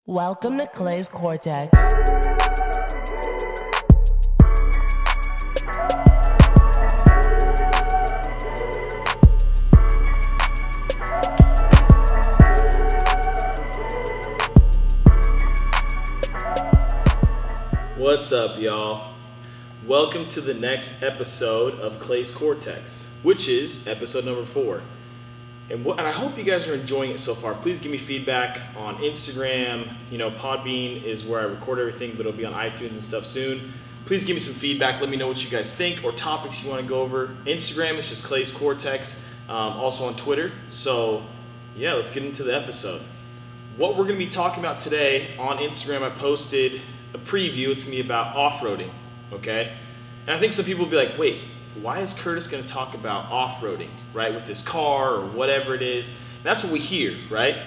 Welcome to Clay's Cortex. What's up, y'all? Welcome to the next episode of Clay's Cortex, which is episode number 4. And I hope you guys are enjoying it so far. Please give me feedback on Instagram. Podbean is where I record everything, but it'll be on iTunes and stuff soon. Please give me some feedback. Let me know what you guys think or topics you want to go over. Instagram is just Clay's Cortex, also on Twitter. So, yeah, let's get into the episode. What we're going to be talking about today on Instagram, I posted a preview. It's going to be about off-roading, okay? And I think some people will be like, wait, why is Curtis going to talk about off-roading, right, with this car or whatever it is? And that's what we hear, right?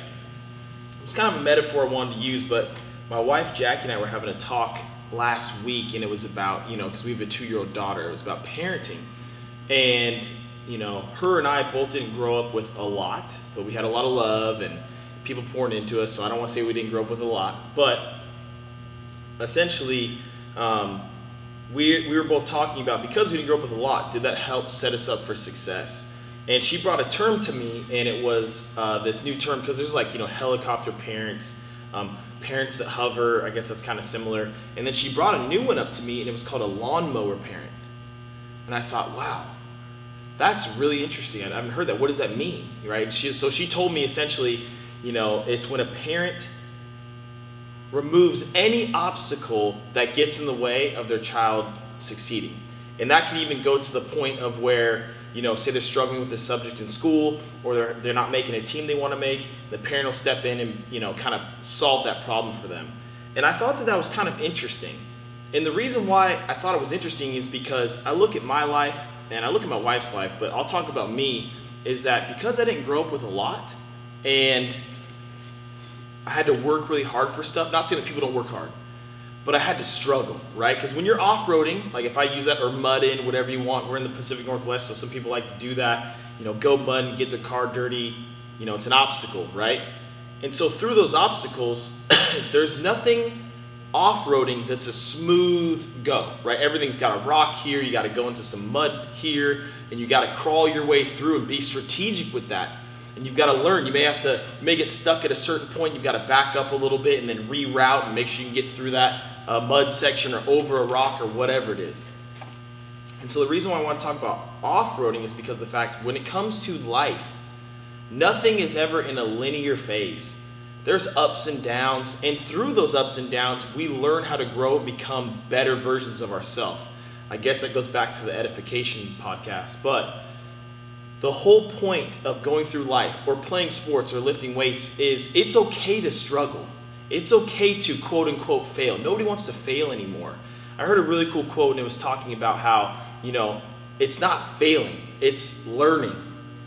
It's kind of a metaphor I wanted to use, but my wife Jackie and I were having a talk last week, and it was about, because we have a 2-year-old daughter, it was about parenting. And, her and I both didn't grow up with a lot, but we had a lot of love and people pouring into us, so I don't want to say we didn't grow up with a lot, but essentially, we were both talking about, because we didn't grow up with a lot, did that help set us up for success? And she brought a term to me, and it was this new term, because there's helicopter parents, parents that hover, I guess that's kind of similar. And then she brought a new one up to me, and it was called a lawnmower parent. And I thought, wow, that's really interesting. I haven't heard that. What does that mean, right? So she told me essentially, it's when a parent removes any obstacle that gets in the way of their child succeeding. And that can even go to the point of where, say they're struggling with a subject in school, or they're not making a team they want to make, the parent will step in and, kind of solve that problem for them. And I thought that was kind of interesting. And the reason why I thought it was interesting is because I look at my life, and I look at my wife's life, but I'll talk about me, is that because I didn't grow up with a lot, and I had to work really hard for stuff. Not saying that people don't work hard, but I had to struggle, right? Because when you're off-roading, like if I use that, or mudding, whatever you want, we're in the Pacific Northwest, so some people like to do that, go mud and get their car dirty, it's an obstacle, right? And so through those obstacles, there's nothing off-roading that's a smooth go, right? Everything's got a rock here, you got to go into some mud here, and you got to crawl your way through and be strategic with that. And you've got to learn. You may get stuck at a certain point. You've got to back up a little bit and then reroute and make sure you can get through that mud section or over a rock or whatever it is. And so the reason why I want to talk about off-roading is because of the fact when it comes to life, nothing is ever in a linear phase. There's ups and downs, and through those ups and downs, we learn how to grow and become better versions of ourselves. I guess that goes back to the edification podcast, but the whole point of going through life or playing sports or lifting weights is it's okay to struggle. It's okay to quote unquote fail. Nobody wants to fail anymore. I heard a really cool quote, and it was talking about how, it's not failing, it's learning.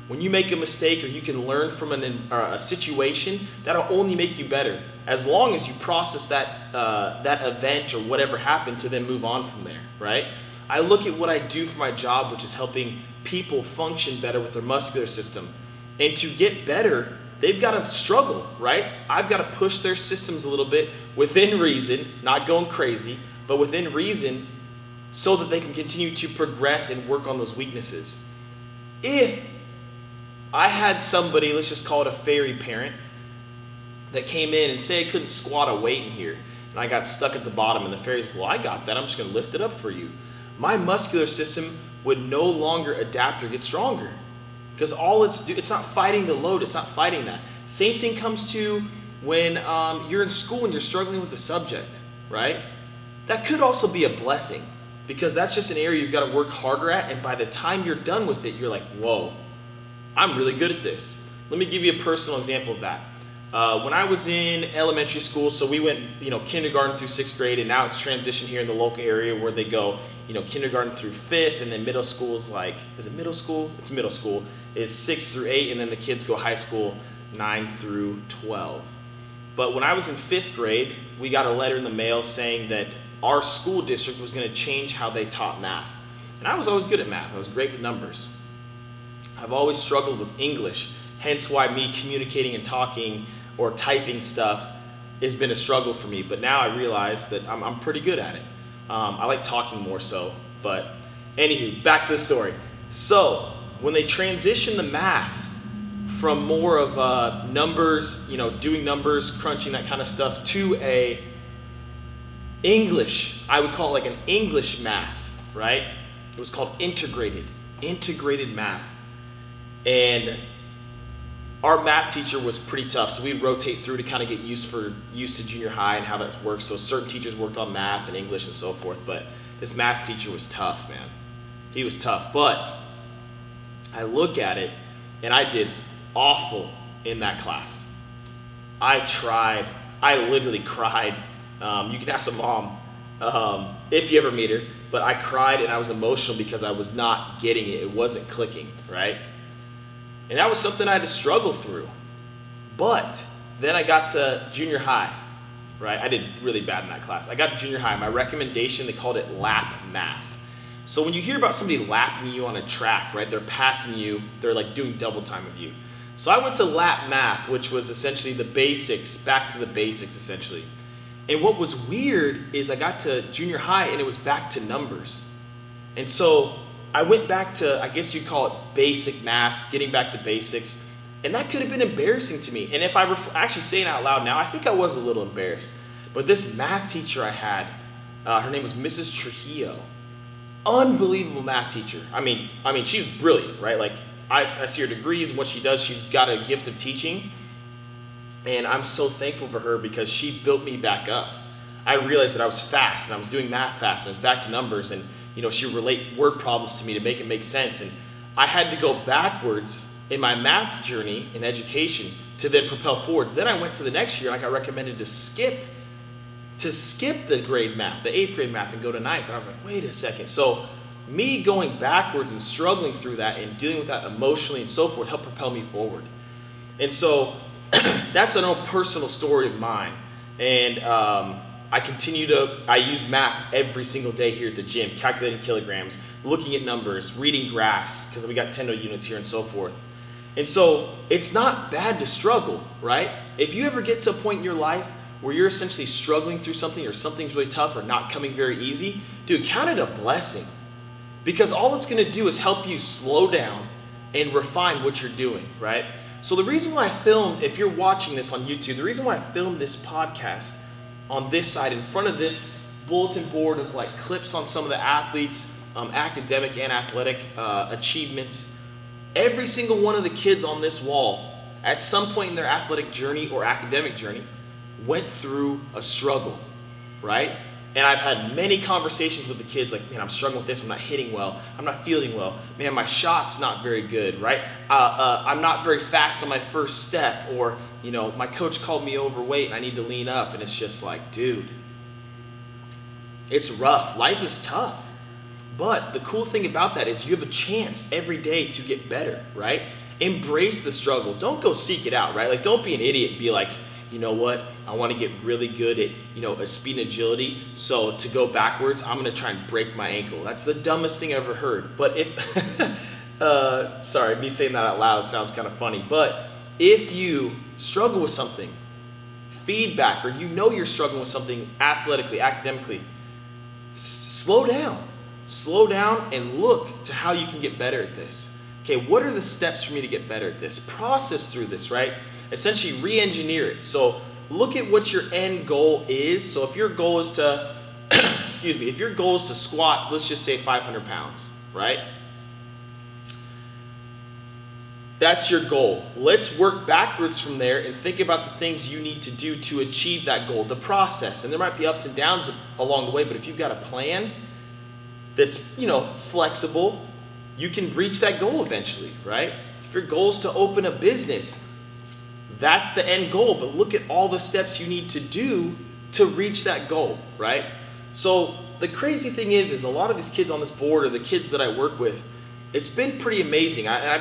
When you make a mistake or you can learn from a situation, that'll only make you better as long as you process that event or whatever happened to then move on from there, right? I look at what I do for my job, which is helping people function better with their muscular system. And to get better, they've got to struggle, right? I've got to push their systems a little bit within reason, not going crazy, but within reason, so that they can continue to progress and work on those weaknesses. If I had somebody, let's just call it a fairy parent, that came in and say I couldn't squat a weight in here, and I got stuck at the bottom, and the fairy's like, well, I got that, I'm just going to lift it up for you. My muscular system would no longer adapt or get stronger, because it's not fighting the load, it's not fighting that. Same thing comes to when you're in school and you're struggling with a subject, right? That could also be a blessing, because that's just an area you've got to work harder at, and by the time you're done with it, you're like, whoa, I'm really good at this. Let me give you a personal example of that. When I was in elementary school, so we went, kindergarten through 6th grade, and now it's transitioned here in the local area where they go, kindergarten through 5th, and then middle school is is it middle school? It's middle school, is 6 through 8, and then the kids go high school 9 through 12. But when I was in 5th grade, we got a letter in the mail saying that our school district was going to change how they taught math. And I was always good at math. I was great with numbers. I've always struggled with English, hence why me communicating and talking or typing stuff has been a struggle for me, but now I realize that I'm pretty good at it. I like talking more so, but anywho, back to the story. So when they transition the math from more of numbers, doing numbers, crunching, that kind of stuff, to a English, I would call it like an English math, right? It was called integrated math. And our math teacher was pretty tough, so we'd rotate through to kind of get used to junior high and how that works. So certain teachers worked on math and English and so forth, but this math teacher was tough, man. He was tough, but I look at it and I did awful in that class. I tried. I literally cried. You can ask my mom if you ever meet her, but I cried and I was emotional because I was not getting it. It wasn't clicking, right? And that was something I had to struggle through. But then I got to junior high, right? I did really bad in that class. I got to junior high. My recommendation, they called it lap math. So when you hear about somebody lapping you on a track, right? They're passing you. They're like doing double time of you. So I went to lap math, which was essentially the basics, back to the basics essentially. And what was weird is I got to junior high and it was back to numbers. And so I went back to, I guess you'd call it basic math, getting back to basics. And that could have been embarrassing to me. And if I were actually saying it out loud now, I think I was a little embarrassed. But this math teacher I had, her name was Mrs. Trujillo. Unbelievable math teacher. I mean, she's brilliant, right? Like I see her degrees and what she does. She's got a gift of teaching. And I'm so thankful for her because she built me back up. I realized that I was fast and I was doing math fast and I was back to numbers, and she would relate word problems to me to make it make sense. And I had to go backwards in my math journey in education to then propel forwards. Then I went to the next year and I got recommended to skip the grade math, the 8th grade math, and go to 9th. And I was like, wait a second. So me going backwards and struggling through that and dealing with that emotionally and so forth helped propel me forward. And so that's an own personal story of mine. And I use math every single day here at the gym, calculating kilograms, looking at numbers, reading graphs, because we got Tendo units here and so forth. And so it's not bad to struggle, right? If you ever get to a point in your life where you're essentially struggling through something or something's really tough or not coming very easy, dude, count it a blessing. Because all it's going to do is help you slow down and refine what you're doing, right? So the reason why I filmed, if you're watching this on YouTube, the reason why I filmed this podcast on this side in front of this bulletin board of like clips on some of the athletes, academic and athletic achievements, every single one of the kids on this wall at some point in their athletic journey or academic journey went through a struggle, right? And I've had many conversations with the kids like, man, I'm struggling with this, I'm not hitting well, I'm not fielding well, man, my shot's not very good, right? I'm not very fast on my first step, or, my coach called me overweight and I need to lean up, and it's just like, dude, it's rough, life is tough. But the cool thing about that is you have a chance every day to get better, right? Embrace the struggle, don't go seek it out, right? Like, don't be an idiot and be like, you know what, I want to get really good at, speed and agility, so to go backwards, I'm going to try and break my ankle. That's the dumbest thing I've ever heard. But if, sorry, me saying that out loud sounds kind of funny, but if you struggle with something, feedback, or you're struggling with something athletically, academically, slow down and look to how you can get better at this. Okay, what are the steps for me to get better at this? Process through this, right? Essentially re-engineer it. So look at what your end goal is. So if your goal is to, if your goal is to squat, let's just say 500 pounds, right? That's your goal. Let's work backwards from there and think about the things you need to do to achieve that goal, the process. And there might be ups and downs along the way, but if you've got a plan that's, flexible, you can reach that goal eventually, right? If your goal is to open a business, that's the end goal, but look at all the steps you need to do to reach that goal, right? So the crazy thing is a lot of these kids on this board, or the kids that I work with, it's been pretty amazing. I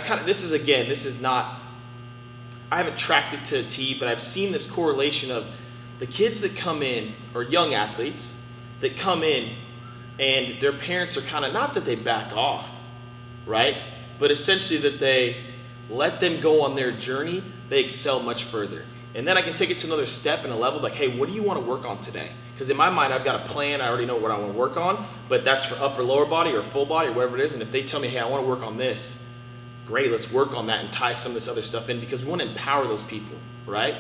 haven't tracked it to a T, but I've seen this correlation of the kids that come in, or young athletes that come in, and their parents are kind of, not that they back off, right? But essentially that they let them go on their journey, they excel much further. And then I can take it to another step and a level, like, hey, what do you want to work on today? Because in my mind, I've got a plan. I already know what I want to work on, but that's for upper, lower body or full body or whatever it is. And if they tell me, hey, I want to work on this, great, let's work on that and tie some of this other stuff in, because we want to empower those people, right?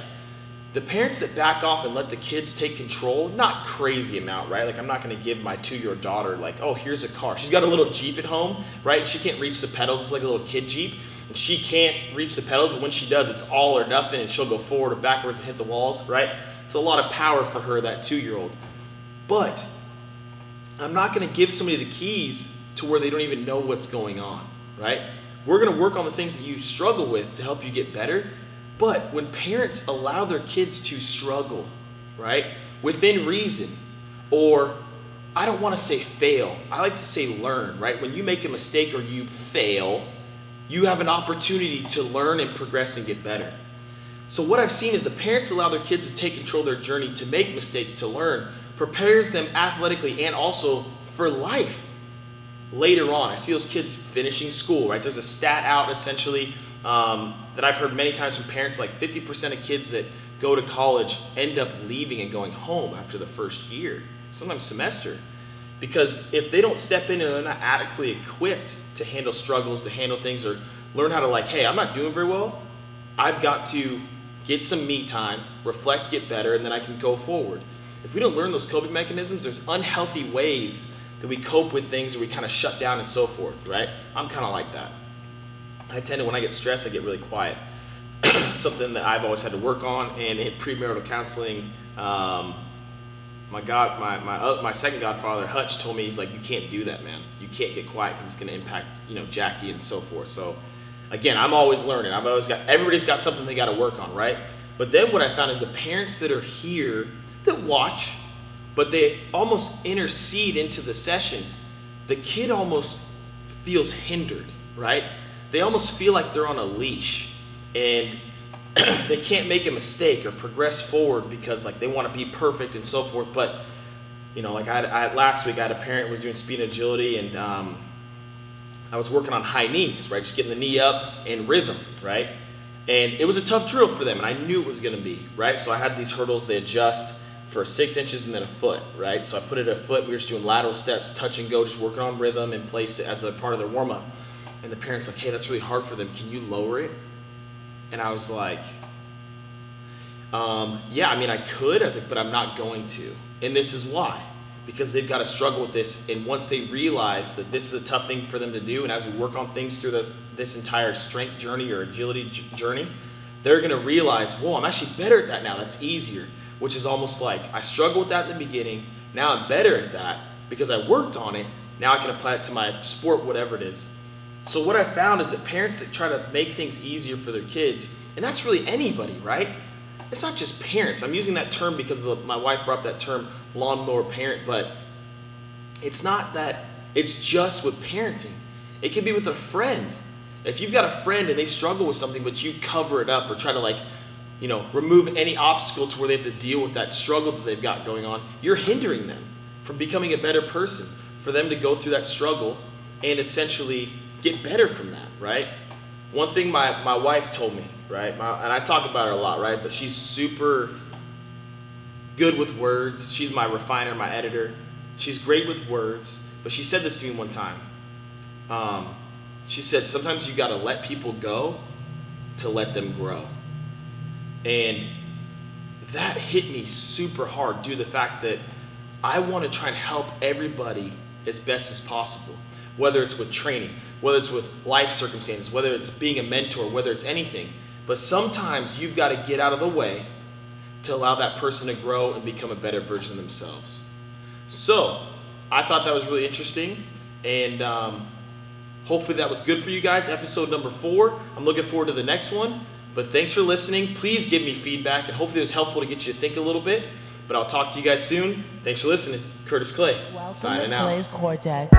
The parents that back off and let the kids take control, not crazy amount, right? Like, I'm not going to give my 2-year-old daughter, like, oh, here's a car. She's got a little Jeep at home, right? She can't reach the pedals. It's like a little kid Jeep. And she can't reach the pedals, but when she does, it's all or nothing, and she'll go forward or backwards and hit the walls, right? It's a lot of power for her, that 2-year-old. But I'm not going to give somebody the keys to where they don't even know what's going on, right? We're going to work on the things that you struggle with to help you get better. But when parents allow their kids to struggle, right, within reason, or I don't want to say fail, I like to say learn, right? When you make a mistake or you fail, you have an opportunity to learn and progress and get better. So what I've seen is the parents allow their kids to take control of their journey, to make mistakes, to learn, prepares them athletically and also for life later on. I see those kids finishing school, right? There's a stat out essentially that I've heard many times from parents, like 50% of kids that go to college end up leaving and going home after the first year, sometimes semester. Because if they don't step in and they're not adequately equipped to handle struggles, to handle things, or learn how to, like, hey, I'm not doing very well, I've got to get some me time, reflect, get better, and then I can go forward. If we don't learn those coping mechanisms, there's unhealthy ways that we cope with things, or we kind of shut down and so forth, right? I'm kind of like that. I tend to, when I get stressed, I get really quiet. Something that I've always had to work on, and in premarital counseling, my second godfather, Hutch, told me, he's like, you can't do that, man. You can't get quiet because it's going to impact, Jackie and so forth. So again, I'm always learning. Everybody's got something they got to work on, right? But then what I found is the parents that are here that watch, but they almost intercede into the session, the kid almost feels hindered, right? They almost feel like they're on a leash and they can't make a mistake or progress forward because, like, they want to be perfect and so forth. But like last week I had a parent who was doing speed and agility, and I was working on high knees, right? Just getting the knee up in rhythm, right? And it was a tough drill for them, and I knew it was going to be, right? So I had these hurdles they adjust for 6 inches and then a foot, right? So I put it at a foot. We were just doing lateral steps, touch and go, just working on rhythm and placed it as a part of their warm up. And the parent's like, hey, that's really hard for them. Can you lower it? And I was like, yeah, I mean, I could. I was like, but I'm not going to. And this is why. Because they've got to struggle with this. And once they realize that this is a tough thing for them to do, and as we work on things through this entire strength journey or agility journey, they're going to realize, whoa, I'm actually better at that now. That's easier. Which is almost like, I struggled with that in the beginning. Now I'm better at that because I worked on it. Now I can apply it to my sport, whatever it is. So what I found is that parents that try to make things easier for their kids, and that's really anybody, right? It's not just parents. I'm using that term because my wife brought up that term, lawnmower parent, but it's not that. It's just with parenting. It can be with a friend. If you've got a friend and they struggle with something, but you cover it up or try to remove any obstacle to where they have to deal with that struggle that they've got going on, you're hindering them from becoming a better person, for them to go through that struggle and essentially get better from that, right? One thing my wife told me, right, and I talk about her a lot, right, but she's super good with words. She's my refiner, my editor. She's great with words, but she said this to me one time. She said, sometimes you got to let people go to let them grow. And that hit me super hard due to the fact that I want to try and help everybody as best as possible, whether it's with training, whether it's with life circumstances, whether it's being a mentor, whether it's anything. But sometimes you've got to get out of the way to allow that person to grow and become a better version of themselves. So I thought that was really interesting, and hopefully that was good for you guys. Episode number 4. I'm looking forward to the next one. But thanks for listening. Please give me feedback, and hopefully it was helpful to get you to think a little bit. But I'll talk to you guys soon. Thanks for listening. Curtis Clay, Welcome signing to out. Clay's Cortex.